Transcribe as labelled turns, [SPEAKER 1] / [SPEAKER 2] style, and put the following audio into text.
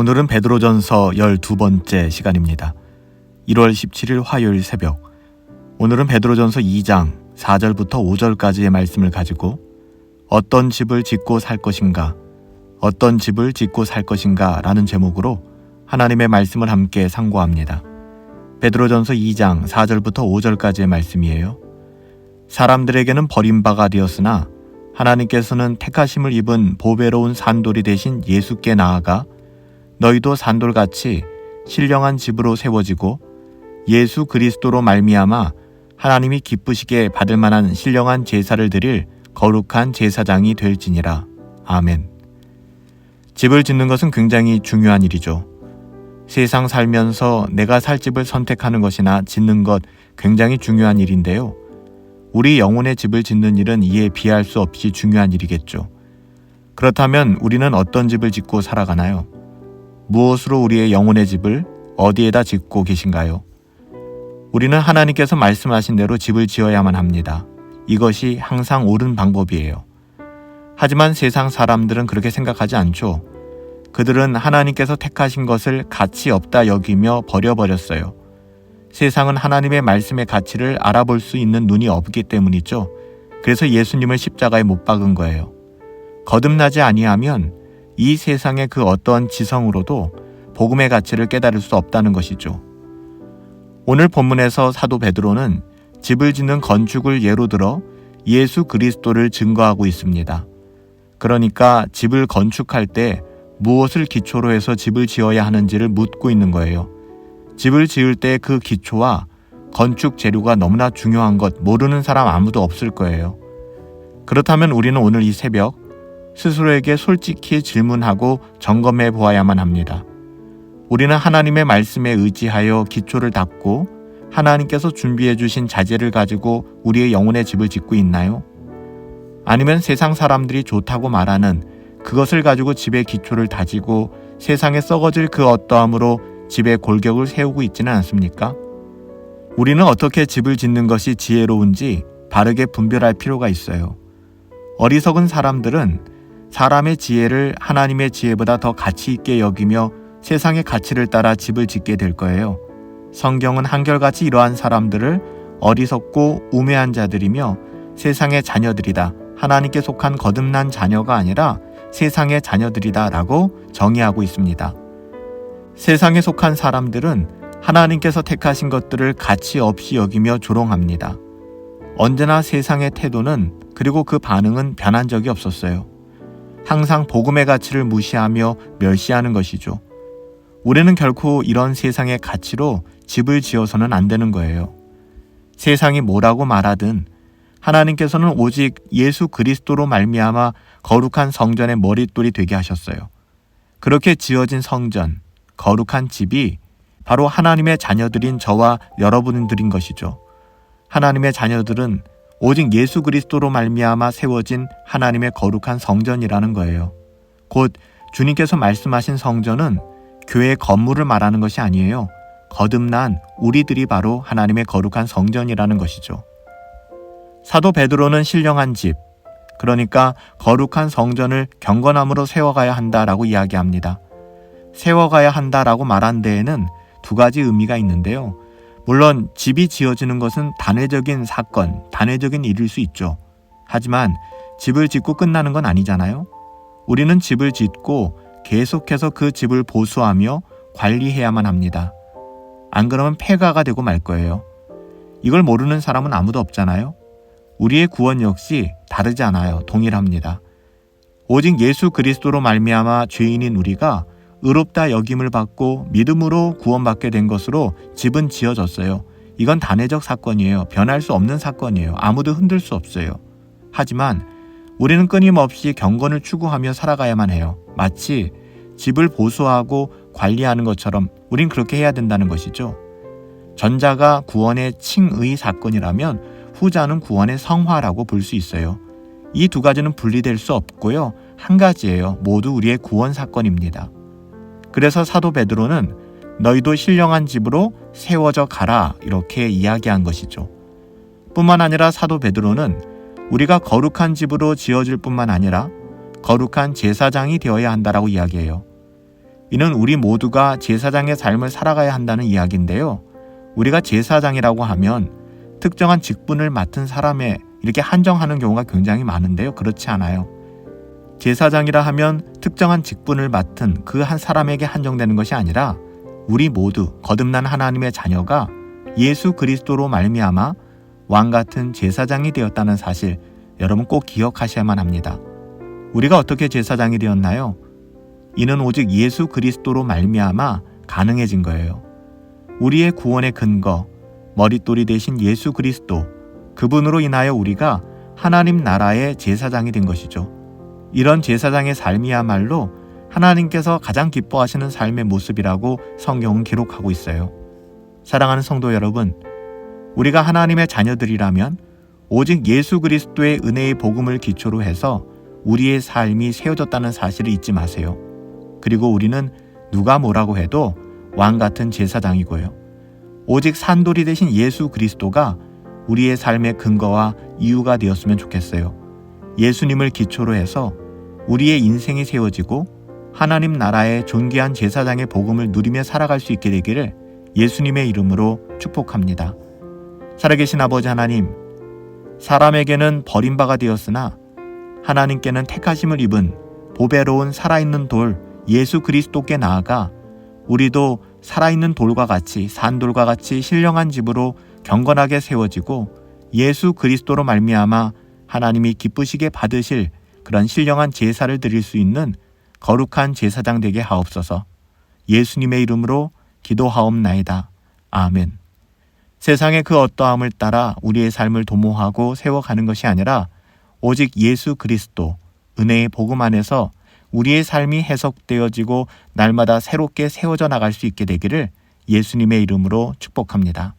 [SPEAKER 1] 오늘은 베드로전서 12번째 시간입니다. 1월 17일 화요일 새벽. 오늘은 베드로전서 2장 4절부터 5절까지의 말씀을 가지고 어떤 집을 짓고 살 것인가, 어떤 집을 짓고 살 것인가 라는 제목으로 하나님의 말씀을 함께 상고합니다. 베드로전서 2장 4절부터 5절까지의 말씀이에요. 사람들에게는 버림바가 되었으나 하나님께서는 택하심을 입은 보배로운 산돌이 되신 예수께 나아가 너희도 산돌같이 신령한 집으로 세워지고 예수 그리스도로 말미암아 하나님이 기쁘시게 받을 만한 신령한 제사를 드릴 거룩한 제사장이 될지니라. 아멘. 집을 짓는 것은 굉장히 중요한 일이죠. 세상 살면서 내가 살 집을 선택하는 것이나 짓는 것 굉장히 중요한 일인데요. 우리 영혼의 집을 짓는 일은 이에 비할 수 없이 중요한 일이겠죠. 그렇다면 우리는 어떤 집을 짓고 살아가나요? 무엇으로 우리의 영혼의 집을 어디에다 짓고 계신가요? 우리는 하나님께서 말씀하신 대로 집을 지어야만 합니다. 이것이 항상 옳은 방법이에요. 하지만 세상 사람들은 그렇게 생각하지 않죠. 그들은 하나님께서 택하신 것을 가치 없다 여기며 버려버렸어요. 세상은 하나님의 말씀의 가치를 알아볼 수 있는 눈이 없기 때문이죠. 그래서 예수님을 십자가에 못 박은 거예요. 거듭나지 아니하면 이 세상의 그 어떠한 지성으로도 복음의 가치를 깨달을 수 없다는 것이죠. 오늘 본문에서 사도 베드로는 집을 짓는 건축을 예로 들어 예수 그리스도를 증거하고 있습니다. 그러니까 집을 건축할 때 무엇을 기초로 해서 집을 지어야 하는지를 묻고 있는 거예요. 집을 지을 때 그 기초와 건축 재료가 너무나 중요한 것 모르는 사람 아무도 없을 거예요. 그렇다면 우리는 오늘 이 새벽 스스로에게 솔직히 질문하고 점검해 보아야만 합니다. 우리는 하나님의 말씀에 의지하여 기초를 닦고 하나님께서 준비해 주신 자재를 가지고 우리의 영혼의 집을 짓고 있나요? 아니면 세상 사람들이 좋다고 말하는 그것을 가지고 집의 기초를 다지고 세상에 썩어질 그 어떠함으로 집의 골격을 세우고 있지는 않습니까? 우리는 어떻게 집을 짓는 것이 지혜로운지 바르게 분별할 필요가 있어요. 어리석은 사람들은 사람의 지혜를 하나님의 지혜보다 더 가치 있게 여기며 세상의 가치를 따라 집을 짓게 될 거예요. 성경은 한결같이 이러한 사람들을 어리석고 우매한 자들이며 세상의 자녀들이다, 하나님께 속한 거듭난 자녀가 아니라 세상의 자녀들이다 라고 정의하고 있습니다. 세상에 속한 사람들은 하나님께서 택하신 것들을 가치 없이 여기며 조롱합니다. 언제나 세상의 태도는 그리고 그 반응은 변한 적이 없었어요. 항상 복음의 가치를 무시하며 멸시하는 것이죠. 우리는 결코 이런 세상의 가치로 집을 지어서는 안 되는 거예요. 세상이 뭐라고 말하든 하나님께서는 오직 예수 그리스도로 말미암아 거룩한 성전의 머릿돌이 되게 하셨어요. 그렇게 지어진 성전, 거룩한 집이 바로 하나님의 자녀들인 저와 여러분들인 것이죠. 하나님의 자녀들은 오직 예수 그리스도로 말미암아 세워진 하나님의 거룩한 성전이라는 거예요. 곧 주님께서 말씀하신 성전은 교회 건물을 말하는 것이 아니에요. 거듭난 우리들이 바로 하나님의 거룩한 성전이라는 것이죠. 사도 베드로는 신령한 집, 그러니까 거룩한 성전을 경건함으로 세워가야 한다라고 이야기합니다. 세워가야 한다라고 말한 데에는 두 가지 의미가 있는데요. 물론 집이 지어지는 것은 단회적인 사건, 단회적인 일일 수 있죠. 하지만 집을 짓고 끝나는 건 아니잖아요. 우리는 집을 짓고 계속해서 그 집을 보수하며 관리해야만 합니다. 안 그러면 폐가가 되고 말 거예요. 이걸 모르는 사람은 아무도 없잖아요. 우리의 구원 역시 다르지 않아요. 동일합니다. 오직 예수 그리스도로 말미암아 죄인인 우리가 의롭다 여김을 받고 믿음으로 구원받게 된 것으로 집은 지어졌어요. 이건 단회적 사건이에요. 변할 수 없는 사건이에요. 아무도 흔들 수 없어요. 하지만 우리는 끊임없이 경건을 추구하며 살아가야만 해요. 마치 집을 보수하고 관리하는 것처럼 우린 그렇게 해야 된다는 것이죠. 전자가 구원의 칭의 사건이라면 후자는 구원의 성화라고 볼 수 있어요. 이 두 가지는 분리될 수 없고요. 한 가지예요. 모두 우리의 구원 사건입니다. 그래서 사도 베드로는 너희도 신령한 집으로 세워져 가라 이렇게 이야기한 것이죠. 뿐만 아니라 사도 베드로는 우리가 거룩한 집으로 지어질 뿐만 아니라 거룩한 제사장이 되어야 한다라고 이야기해요. 이는 우리 모두가 제사장의 삶을 살아가야 한다는 이야기인데요. 우리가 제사장이라고 하면 특정한 직분을 맡은 사람에 이렇게 한정하는 경우가 굉장히 많은데요. 그렇지 않아요. 제사장이라 하면 특정한 직분을 맡은 그 한 사람에게 한정되는 것이 아니라 우리 모두 거듭난 하나님의 자녀가 예수 그리스도로 말미암아 왕같은 제사장이 되었다는 사실, 여러분 꼭 기억하셔야만 합니다. 우리가 어떻게 제사장이 되었나요? 이는 오직 예수 그리스도로 말미암아 가능해진 거예요. 우리의 구원의 근거, 머릿돌이 되신 예수 그리스도, 그분으로 인하여 우리가 하나님 나라의 제사장이 된 것이죠. 이런 제사장의 삶이야말로 하나님께서 가장 기뻐하시는 삶의 모습이라고 성경은 기록하고 있어요. 사랑하는 성도 여러분, 우리가 하나님의 자녀들이라면 오직 예수 그리스도의 은혜의 복음을 기초로 해서 우리의 삶이 세워졌다는 사실을 잊지 마세요. 그리고 우리는 누가 뭐라고 해도 왕같은 제사장이고요. 오직 산돌이 되신 예수 그리스도가 우리의 삶의 근거와 이유가 되었으면 좋겠어요. 예수님을 기초로 해서 우리의 인생이 세워지고 하나님 나라의 존귀한 제사장의 복음을 누리며 살아갈 수 있게 되기를 예수님의 이름으로 축복합니다. 살아계신 아버지 하나님, 사람에게는 버림바가 되었으나 하나님께는 택하심을 입은 보배로운 살아있는 돌 예수 그리스도께 나아가 우리도 살아있는 돌과 같이, 산돌과 같이 신령한 집으로 경건하게 세워지고 예수 그리스도로 말미암아 하나님이 기쁘시게 받으실 그런 신령한 제사를 드릴 수 있는 거룩한 제사장 되게 하옵소서. 예수님의 이름으로 기도하옵나이다. 아멘. 세상의 그 어떠함을 따라 우리의 삶을 도모하고 세워가는 것이 아니라 오직 예수 그리스도, 은혜의 복음 안에서 우리의 삶이 해석되어지고 날마다 새롭게 세워져 나갈 수 있게 되기를 예수님의 이름으로 축복합니다.